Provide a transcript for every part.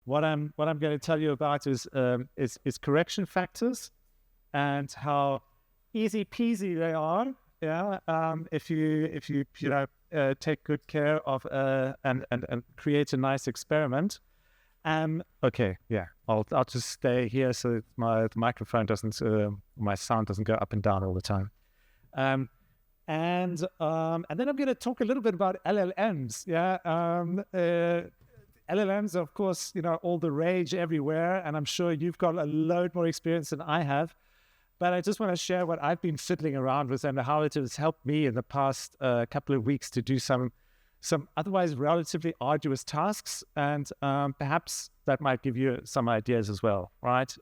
what I'm going to tell you about is correction factors and how easy peasy they are. Yeah, if you take good care of and create a nice experiment. Okay, yeah, I'll just stay here so the microphone doesn't, my sound doesn't go up and down all the time. And then I'm going to talk a little bit about LLMs. Yeah, LLMs, of course, all the rage everywhere, and I'm sure you've got a load more experience than I have. But I just want to share what I've been fiddling around with and how it has helped me in the past couple of weeks to do some otherwise relatively arduous tasks, and perhaps that might give you some ideas as well, right?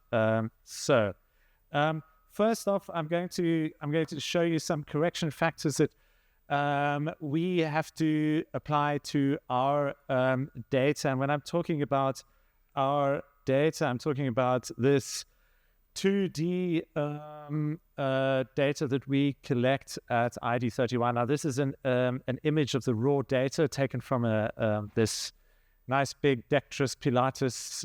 First off, I'm going to show you some correction factors that we have to apply to our data. And when I'm talking about our data, I'm talking about this 2D data that we collect at ID31. Now, this is an image of the raw data taken from this nice big Dectris Pilatus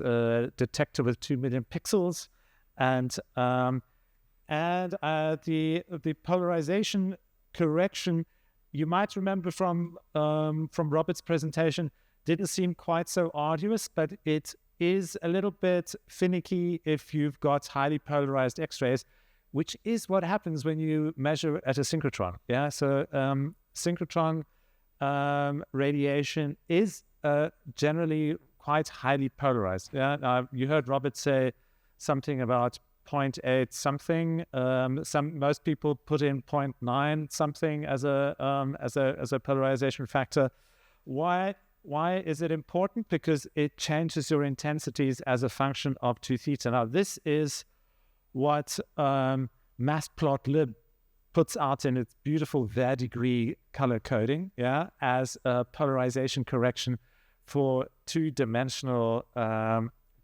detector with 2 million pixels, and the polarization correction, you might remember from Robert's presentation, didn't seem quite so arduous, but it is a little bit finicky if you've got highly polarized X-rays, which is what happens when you measure at a synchrotron. Yeah, so synchrotron radiation is generally quite highly polarized. Yeah, now you heard Robert say something about 0.8 something. Most people put in 0.9 something as a polarization factor. Why is it important? Because it changes your intensities as a function of 2 theta. Now, this is what Matplotlib puts out in its beautiful Verdigris color coding, yeah, as a polarization correction for 2-dimensional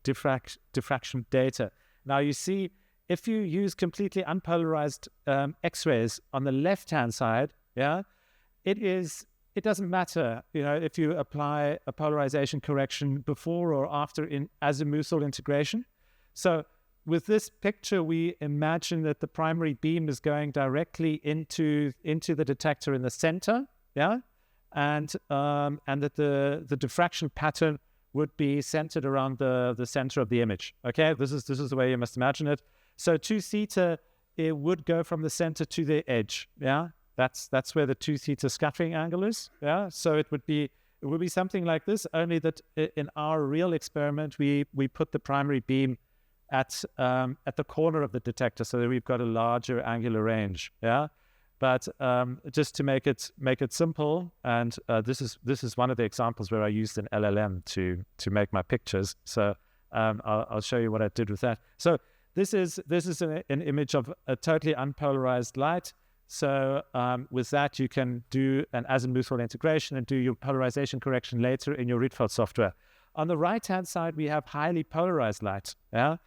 diffraction data. Now, you see, if you use completely unpolarized X-rays on the left-hand side, yeah, it doesn't matter, if you apply a polarization correction before or after in azimuthal integration. So with this picture, we imagine that the primary beam is going directly into the detector in the center, yeah, and that the diffraction pattern would be centered around the center of the image. Okay, this is the way you must imagine it. So 2 theta, it would go from the center to the edge, yeah. That's where the 2 theta scattering angle is. Yeah, so it would be something like this. Only that in our real experiment, we put the primary beam at the corner of the detector, so that we've got a larger angular range. Yeah, but just to make it simple, and this is one of the examples where I used an LLM to make my pictures. So I'll show you what I did with that. So this is an image of a totally unpolarized light. So with that, you can do an azimuthal integration and do your polarization correction later in your Rietveld software. On the right-hand side, we have highly polarized light. Yeah.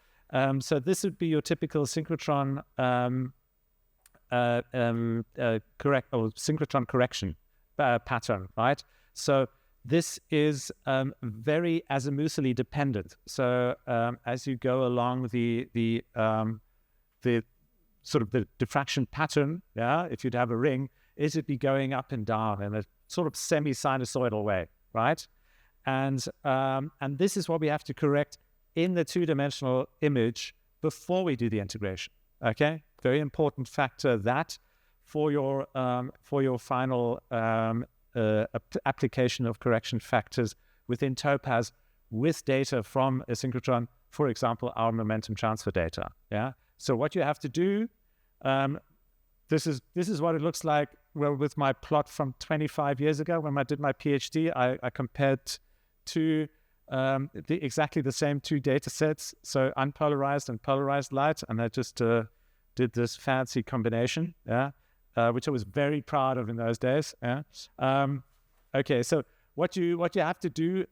So this would be your typical synchrotron synchrotron correction pattern, right? So this is very azimuthally dependent. So as you go along the sort of the diffraction pattern, yeah, if you'd have a ring, is it be going up and down in a sort of semi-sinusoidal way, right? And this is what we have to correct in the 2-dimensional image before we do the integration. Okay, very important factor that for your final application of correction factors within Topaz with data from a synchrotron, for example, our momentum transfer data. Yeah. So what you have to do, this is what it looks like. Well, with my plot from 25 years ago when I did my PhD, I compared to exactly the same 2 data sets, so unpolarized and polarized light, and I just did this fancy combination, yeah, which I was very proud of in those days. Yeah. Okay, so what you have to do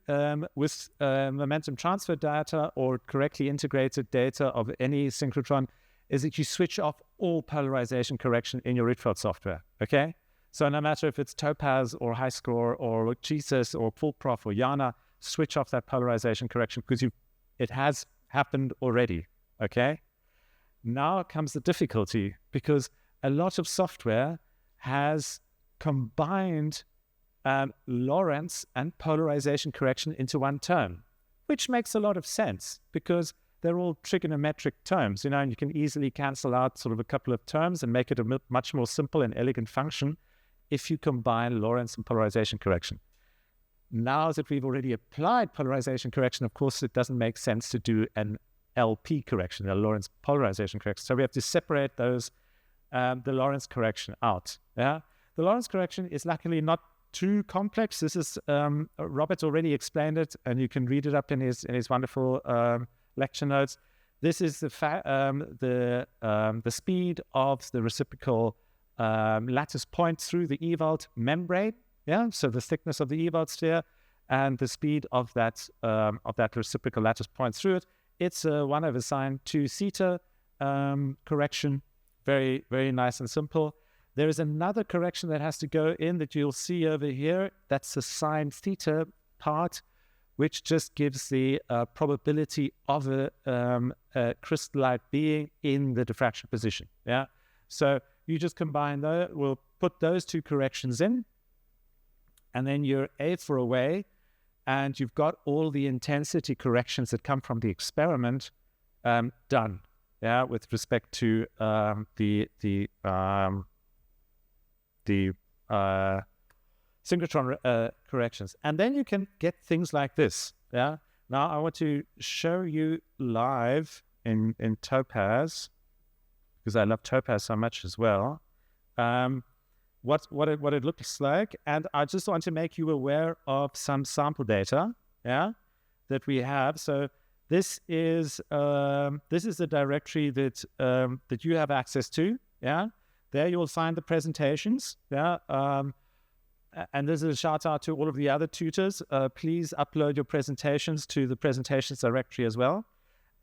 with momentum transfer data or correctly integrated data of any synchrotron is that you switch off all polarization correction in your Rietveld software, okay? So no matter if it's Topaz or HighScore or Jesus or FullProf or Yana, switch off that polarization correction because it has happened already, okay? Now comes the difficulty, because a lot of software has combined Lorentz and polarization correction into one term, which makes a lot of sense because they're all trigonometric terms, and you can easily cancel out sort of a couple of terms and make it a much more simple and elegant function if you combine Lorentz and polarization correction. Now that we've already applied polarization correction, of course, it doesn't make sense to do an LP correction, a Lorentz polarization correction. So we have to separate those, the Lorentz correction out. Yeah, the Lorentz correction is luckily not too complex. This is Robert already explained it, and you can read it up in his wonderful lecture notes. This is the speed of the reciprocal lattice point through the Ewald membrane. Yeah, so the thickness of the Ewald sphere and the speed of that reciprocal lattice point through it. It's a 1 over sine 2 theta correction. Very, very nice and simple. There is another correction that has to go in that you'll see over here. That's the sine theta part, which just gives the probability of a crystallite being in the diffraction position. Yeah, so you just combine those. We'll put those two corrections in, and then you're A4 away, and you've got all the intensity corrections that come from the experiment done. Yeah, with respect to the synchrotron corrections, and then you can get things like this. Yeah. Now I want to show you live in Topaz, because I love Topaz so much as well. What it looks like, and I just want to make you aware of some sample data, yeah, that we have. So this is the directory that that you have access to, yeah. There you will find the presentations, yeah. And this is a shout out to all of the other tutors. Please upload your presentations to the presentations directory as well.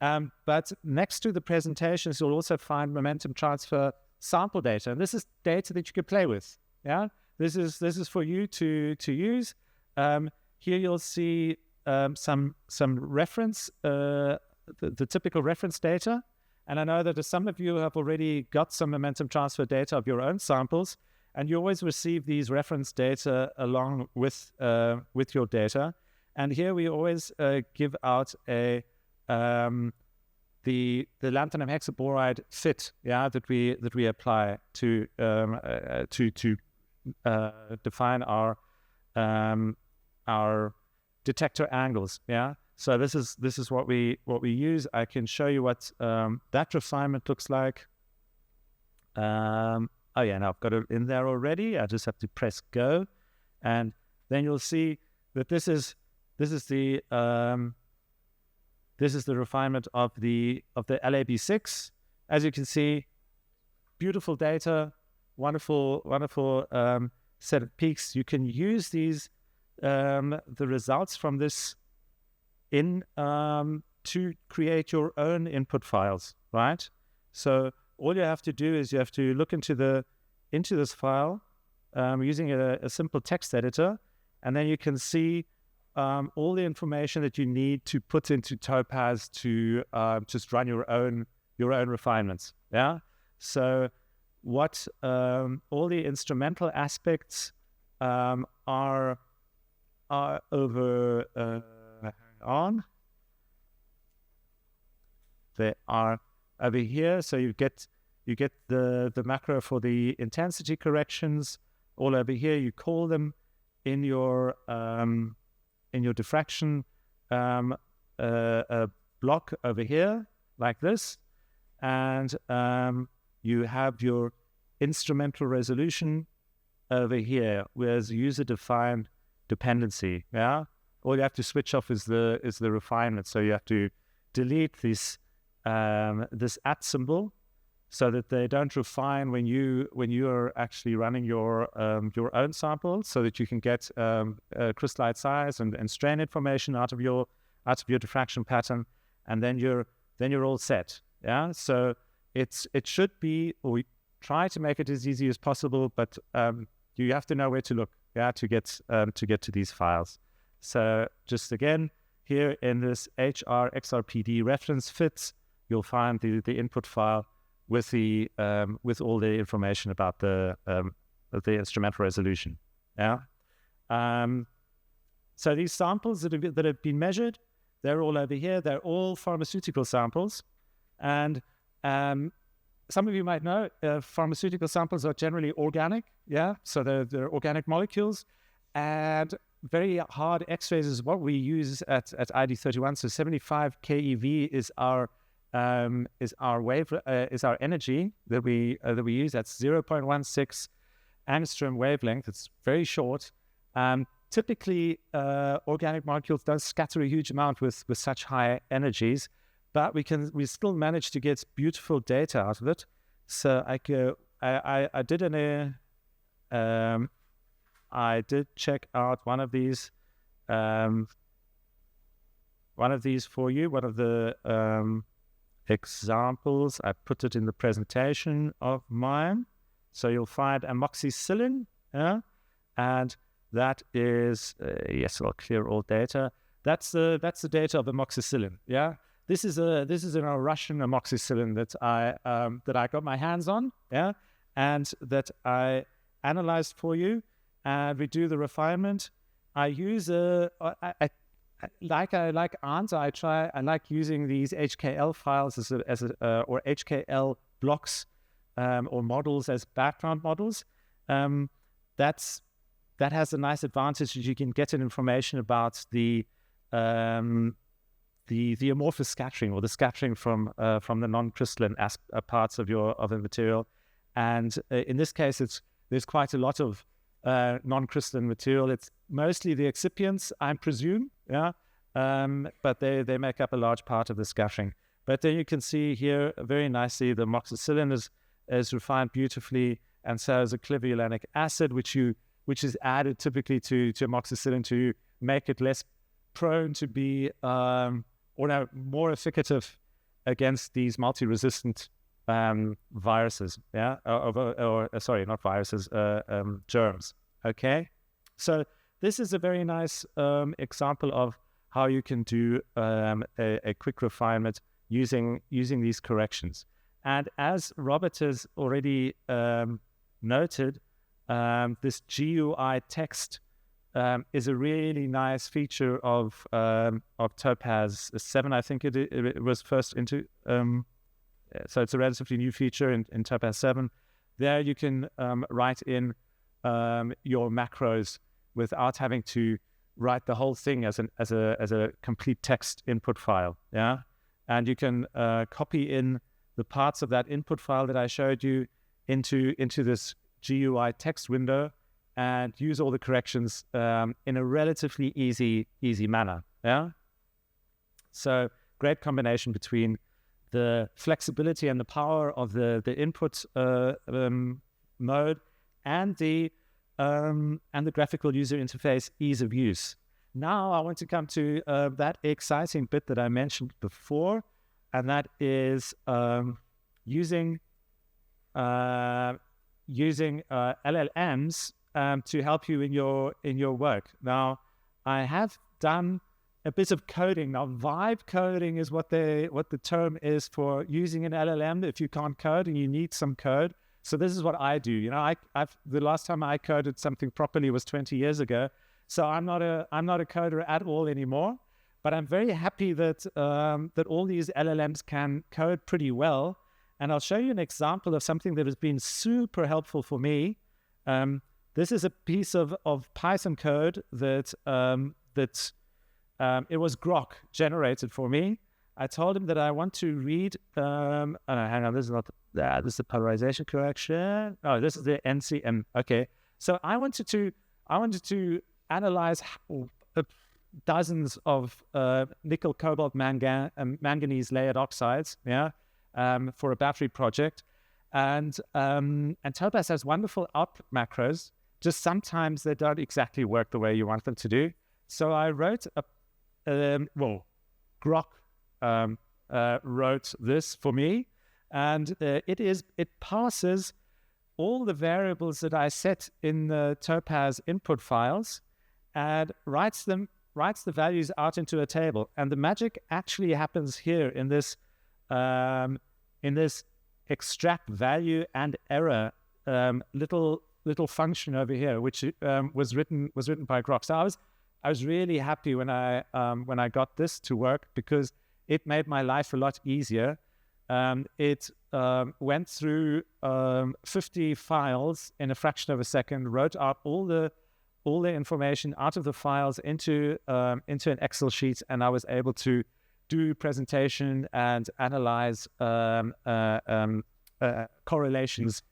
But next to the presentations, you'll also find momentum transfer sample data, and this is data that you can play with. Yeah, this is for you to use. Here you'll see some reference, the typical reference data, and I know that some of you have already got some momentum transfer data of your own samples, and you always receive these reference data along with your data. And here we always give out a the lanthanum hexaboride fit, yeah, that we apply to define our detector angles, yeah. So this is what we use. I can show you what that refinement looks like. Oh yeah, now I've got it in there already. I just have to press go, and then you'll see that this is the refinement of the LAB6. As you can see, beautiful data, wonderful set of peaks. You can use these the results from this in to create your own input files, right? So all you have to do is you have to look into this file using a simple text editor, and then you can see all the information that you need to put into Topaz to just run your own refinements. Yeah. So what all the instrumental aspects are over on. They are over here. So you get the macro for the intensity corrections all over here. You call them in your diffraction block over here like this, and you have your instrumental resolution over here, whereas user-defined dependency. Yeah, all you have to switch off is the refinement. So you have to delete this at symbol, so that they don't refine when you are actually running your own sample, so that you can get crystallite size and strain information out of your diffraction pattern, and then you're all set. Yeah, so it should be, or we try to make it as easy as possible, but you have to know where to look, yeah, to get to these files. So just again, here in this XRPD reference fits, you'll find the input file with the with all the information about the instrumental resolution. Yeah. So these samples that have been measured, they're all over here. They're all pharmaceutical samples, and some of you might know pharmaceutical samples are generally organic. Yeah, so they're organic molecules, and very hard X-rays is what we use at ID31. So 75 keV is our wave is our energy that we use. That's 0.16 angstrom wavelength. It's very short. Typically, organic molecules don't scatter a huge amount with such high energies, but we still manage to get beautiful data out of it. So I did check out one of these for you. One of the examples, I put it in the presentation of mine. So you'll find amoxicillin, yeah, and that is yes, I'll clear all data. That's the data of amoxicillin. Yeah, this is a Russian amoxicillin that I got my hands on. Yeah, and that I analyzed for you, and we do the refinement. I use like Arndt, I like using these HKL files or HKL blocks or models as background models. That has a nice advantage that you can get an information about the amorphous scattering, or the scattering from the non-crystalline parts of the material. And in this case, there's quite a lot of non-crystalline material. It's mostly the excipients, I presume, yeah, but they make up a large part of the scattering. But then you can see here very nicely the amoxicillin is refined beautiftifully, and so is a clivulianic acid, which is added typically to amoxicillin to make it less prone to be more efficacious against these multi-resistant viruses, yeah, or sorry, not viruses, germs. Okay, so this is a very nice example of how you can do a quick refinement using these corrections. And as Robert has already noted, this GUI text is a really nice feature of Topaz 7. I think it was first into. So it's a relatively new feature in Topaz 7. There you can write in your macros without having to write the whole thing as a complete text input file. Yeah, and you can copy in the parts of that input file that I showed you into this GUI text window and use all the corrections in a relatively easy manner. Yeah. So great combination between the flexibility and the power of the input mode and the graphical user interface ease of use. Now I want to come to that exciting bit that I mentioned before, and that is using LLMs to help you in your work. Now, I have done a bit of coding. Now, vibe coding is what the term is for using an LLM if you can't code and you need some code. So this is what I do. You know, the last time I coded something properly was 20 years ago. So I'm not a coder at all anymore. But I'm very happy that that all these LLMs can code pretty well. And I'll show you an example of something that has been super helpful for me. This is a piece of Python code that it was Grok generated for me. I told him that I want to read. Oh no, hang on, this is not. This is the polarization correction. Oh, this is the NCM. Okay, so I wanted to analyze dozens of nickel, cobalt, manganese layered oxides. Yeah. For a battery project, and Topaz has wonderful output macros. Just sometimes they don't exactly work the way you want them to do. So I wrote Grok wrote this for me, and it passes all the variables that I set in the Topaz input files and writes them writes the values out into a table. And the magic actually happens here in this extract value and error little function over here, which was written by Grok. So I was really happy when I got this to work, because it made my life a lot easier. It went through 50 files in a fraction of a second, wrote out all the information out of the files into an Excel sheet, and I was able to do presentation and analyze correlations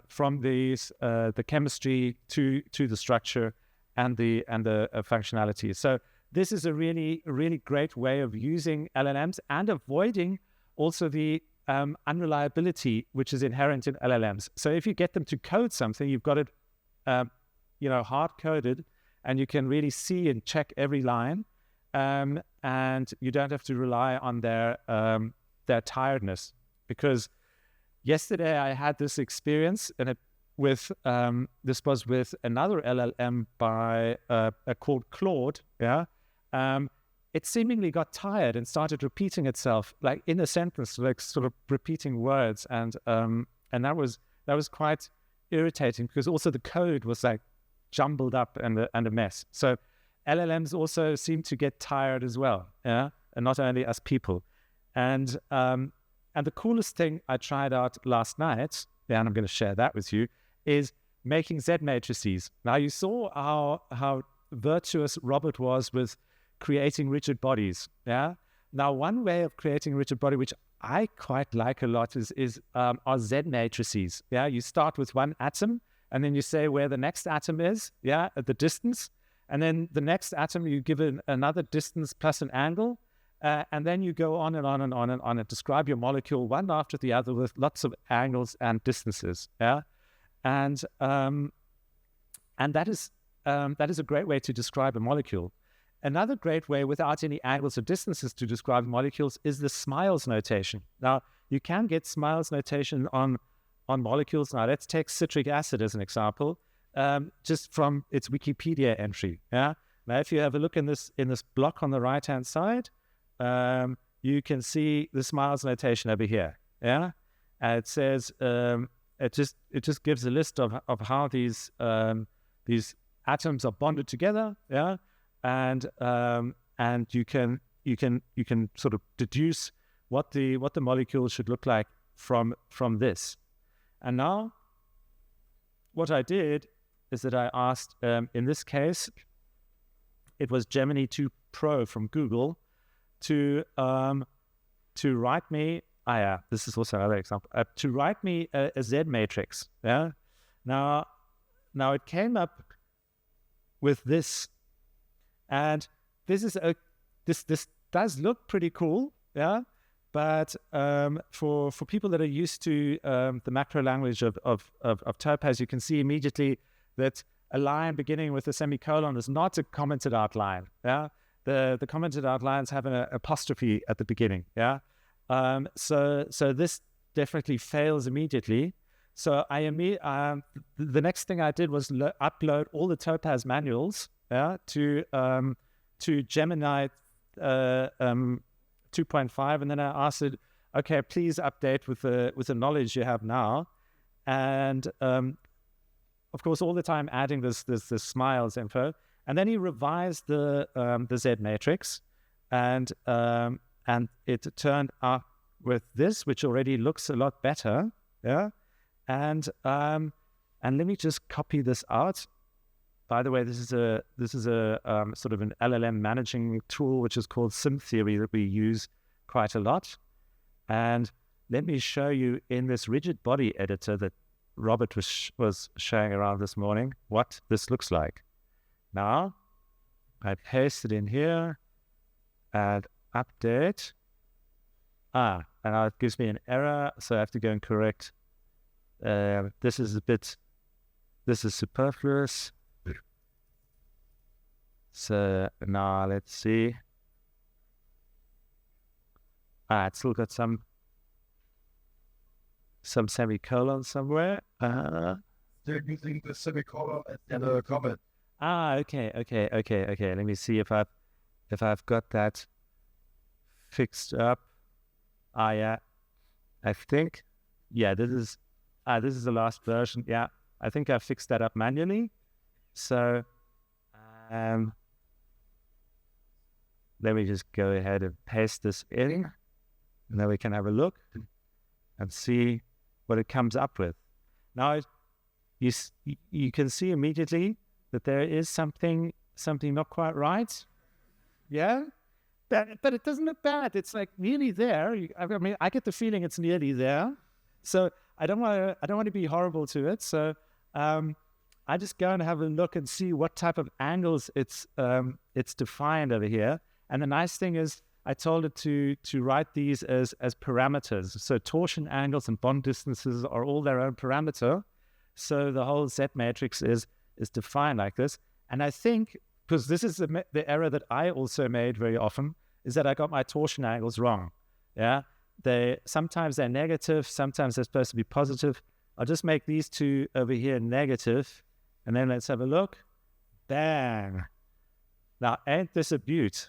from the chemistry to the structure and the functionality. So this is a really, really great way of using LLMs and avoiding also the unreliability which is inherent in LLMs. So if you get them to code something, you've got it hard coded, and you can really see and check every line, and you don't have to rely on their tiredness. Because yesterday I had this experience, and this was with another LLM called Claude. Yeah, it seemingly got tired and started repeating itself, like in a sentence, like sort of repeating words, and that was quite irritating, because also the code was like jumbled up and a mess. So LLMs also seem to get tired as well, yeah, and not only us people. And the coolest thing I tried out last night, and I'm going to share that with you, is making Z matrices. Now you saw how virtuous Robert was with creating rigid bodies. Yeah. Now one way of creating rigid body, which I quite like a lot, is our Z matrices. Yeah. You start with one atom, and then you say where the next atom is. Yeah, at the distance, and then the next atom you give it another distance plus an angle. And then you go on and on and on and on and describe your molecule one after the other with lots of angles and distances. Yeah, and that is a great way to describe a molecule. Another great way, without any angles or distances, to describe molecules is the SMILES notation. Now you can get SMILES notation on molecules. Now let's take citric acid as an example, just from its Wikipedia entry. Yeah. Now if you have a look in this block on the right hand side, you can see the SMILES notation over here. Yeah, and it says it just gives a list of how these atoms are bonded together. Yeah, and you can sort of deduce what the molecule should look like from this. And now what I did is that I asked, in this case it was Gemini 2 Pro from Google, to write me, this is also another example, to write me a Z matrix. Yeah. Now it came up with this, and this does look pretty cool. Yeah. But for people that are used to the macro language of Topaz, you can see immediately that a line beginning with a semicolon is not a commented out line. Yeah. The commented out lines have an apostrophe at the beginning. Yeah. So this definitely fails immediately. So the next thing I did was upload all the Topaz manuals, yeah, to Gemini 2.5, and then I asked it, okay, please update with the knowledge you have now, and of course all the time adding this SMILES info, and then he revised the Z matrix, and it turned up with this, which already looks a lot better, yeah, and let me just copy this out. By the way, this is a sort of an LLM managing tool, which is called Sim Theory, that we use quite a lot. And let me show you in this rigid body editor that Robert was showing around this morning what this looks like. Now, I paste it in here and update. And now it gives me an error, so I have to go and correct. This is superfluous. So now let's see. It's still got some semicolon somewhere. They're using the semicolon and a comment. Okay. Let me see if I've got that fixed up. Yeah. I think, yeah, this is the last version. Yeah, I think I fixed that up manually. So, let me just go ahead and paste this in, and then we can have a look and see what it comes up with. Now, you can see immediately that there is something not quite right. Yeah, but it doesn't look bad. It's like nearly there. I mean, I get the feeling it's nearly there. So I don't want to be horrible to it. So I just go and have a look and see what type of angles it's defined over here. And the nice thing is, I told it to write these as parameters. So torsion angles and bond distances are all their own parameter. So the whole Z matrix is defined like this. And I think, because this is the error that I also made very often, is that I got my torsion angles wrong. Yeah, sometimes they're negative, sometimes they're supposed to be positive. I'll just make these two over here negative, and then let's have a look. Bang! Now, ain't this a beaut?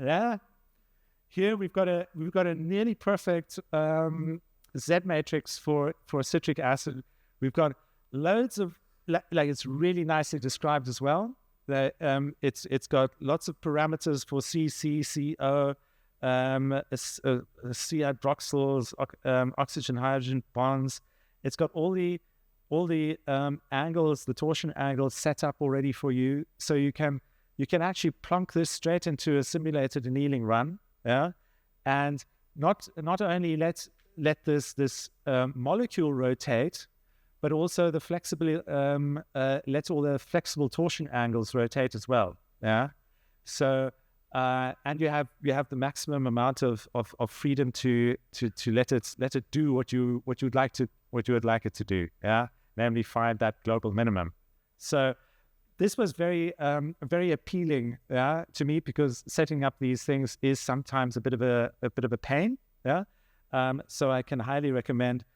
Yeah. Here we've got a nearly perfect Z matrix for citric acid. We've got loads of like it's really nicely described as well. It's got lots of parameters for CC, CO, C hydroxyls, oxygen hydrogen bonds. It's got all the angles, the torsion angles set up already for you, so you can actually plonk this straight into a simulated annealing run, yeah, and not only let this molecule rotate, but also the flexibility let all the flexible torsion angles rotate as well, yeah. So and you have the maximum amount of freedom to let it do what you would like it to do, yeah, namely find that global minimum. So this was very appealing, yeah, to me, because setting up these things is sometimes a bit of a pain, yeah. So I can highly recommend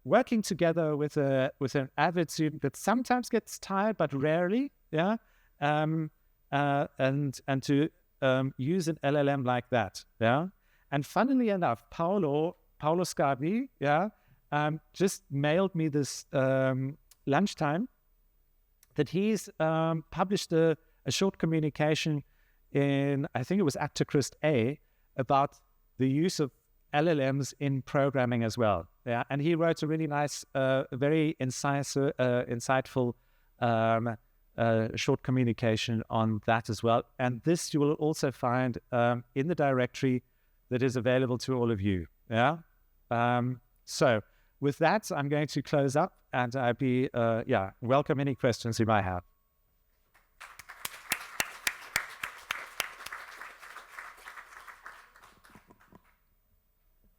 working together with an avid student that sometimes gets tired but rarely, yeah, and to use an LLM like that, yeah. And funnily enough, Paolo Scardi, yeah, just mailed me this lunchtime that he's published a short communication in, I think it was Actochrist A, about the use of LLMs in programming as well. Yeah, and he wrote a really nice, very insightful short communication on that as well. And this you will also find in the directory that is available to all of you. Yeah. So with that, I'm going to close up, and I'd be welcome any questions you might have.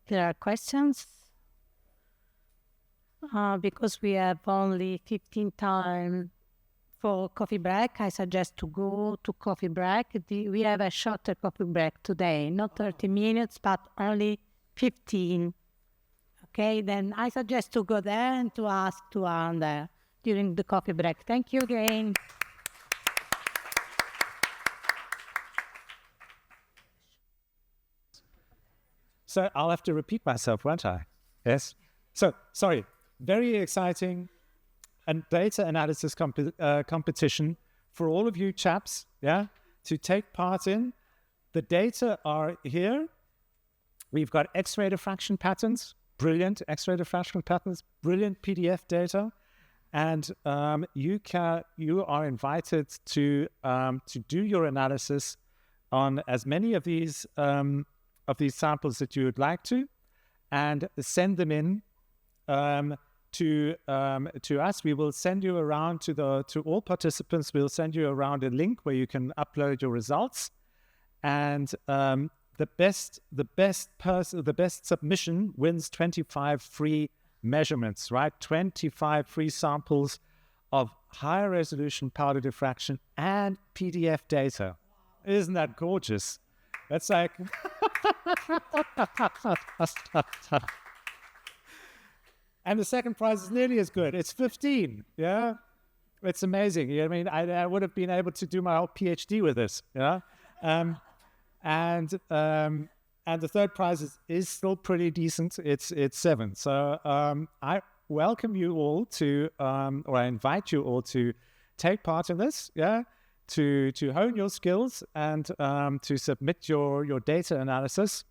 There are questions? Because we have only 15 time for coffee break, I suggest to go to coffee break. We have a shorter coffee break today, not 30 minutes, but only 15. Okay, then I suggest to go there and to ask to Anne there during the coffee break. Thank you again. So I'll have to repeat myself, won't I? Yes. So, sorry, very exciting and data analysis competition for all of you chaps, yeah, to take part in. The data are here. We've got X-ray diffraction patterns, brilliant X-ray diffraction patterns, brilliant PDF data, and you are invited to do your analysis on as many of these samples that you would like to, and send them in to us. We will send you around to all participants. We'll send you around a link where you can upload your results, and the best submission wins 25 free measurements, right? 25 free samples of higher resolution powder diffraction and PDF data. Isn't that gorgeous? That's like and the second prize is nearly as good. It's 15, yeah? It's amazing. I mean, I would have been able to do my whole PhD with this. And the third prize is still pretty decent. It's 7. So I welcome you all to, or I invite you all to take part in this. To hone your skills and to submit your data analysis,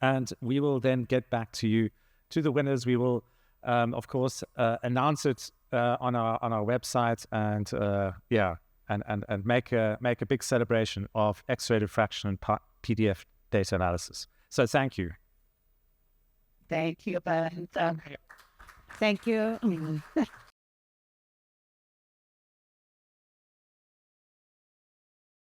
and we will then get back to you, to the winners. We will, of course, announce it on our website, and make a big celebration of X-ray diffraction and PDF data analysis. So thank you. Thank you, Bernd. Thank you.